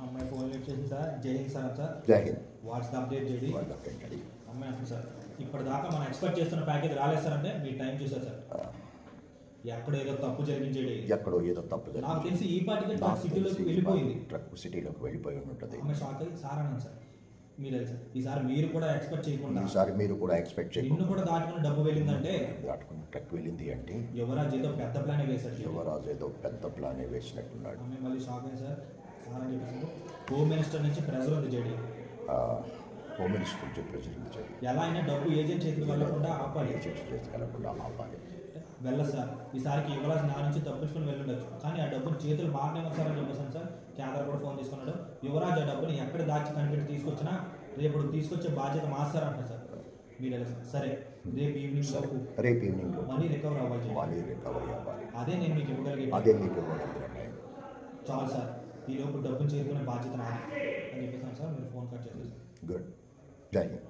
అమ్మాయి phone lift చేసింది sir. జై హింద్ సార్. జై హింద్. వాట్సాప్ అప్డేట్ చేయండి. రెడీ. అమ్మాయి అంటుంది సార్, ఇప్పటిదాకా మనం ఎక్స్పెక్ట్ చేస్తున్న ప్యాకేజ్ రాలేదు సార్ అంటే మీ టైం చూసారు సార్. ఎక్కడో ఏదో తప్పు జరిగించేది. ఎక్కడో ఏదో తప్పు జరిగింది. నాకు తెలిసి ఈ పాటికి ట్రక్ సిటీలోకి వెళ్ళిపోయింది. ట్రక్ సిటీలోకి వెళ్ళిపోయి ఉంటుంది. ఆమె షాక్ అయ్యి సార్ అన్నాను సార్, మీరు సార్ ఈసారి మీరు కూడా ఎక్స్పెక్ట్ చేయకుండా, ఈసారి మీరు కూడా ఎక్స్పెక్ట్ చేయకుండా నిన్ను కూడా దాటుకుని డబ్బు వెళ్ళిందంటే, దాటుకుని ట్రక్ వెళ్ళింది అంటే యువరాజ్ ఏదో పెద్ద ప్లాన్ వేశాడు. యువరాజు ఏదో పెద్ద ప్లాన్ వేసినట్టున్నాడు. ఆమె మళ్ళీ షాక్ అయ్యి సార్ అని చెప్పేసి హోమ్ మినిస్టర్ నుంచి ప్రెజర్ ఉంది జేడి. హోమ్ మినిస్టర్ చెప్పేసి ఎలా అయినా డబ్బు ఏజెంట్ చేతికి వెళ్ళకుండా ఆపాలి. ఏజెంట్ చేతికి వెళ్ళకుండా ఆపాలి. వెళ్ళదు సార్, ఈసారికి యువరాజ్ నా నుంచి తప్పించుకుని వెళ్ళుండొచ్చు, కానీ ఆ డబ్బుని చేతులు బాగానే వచ్చారని చెప్పేసాను సార్. కేదార్ కూడా ఫోన్ తీసుకున్నాడు. యువరాజ్ ఆ డబ్బుని ఎక్కడ దాచి కనిపెట్టి తీసుకొచ్చినా రేపు తీసుకొచ్చే బాధ్యత మాస్టర్ అంటారు సార్. మీరు వెళ్ళదు సరే, రేపు ఈవినింగ్ మనీ రికవర్ అవ్వాలి. అదే నేను మీకు ఇవ్వగలిగే. చాలు సార్, ఈ లోపు డబ్బుని చేరుకునే బాధ్యత నాది అని చెప్పేసాను సార్. మీరు ఫోన్ కట్ చేసేసారు. గుడ్. జై హింద్.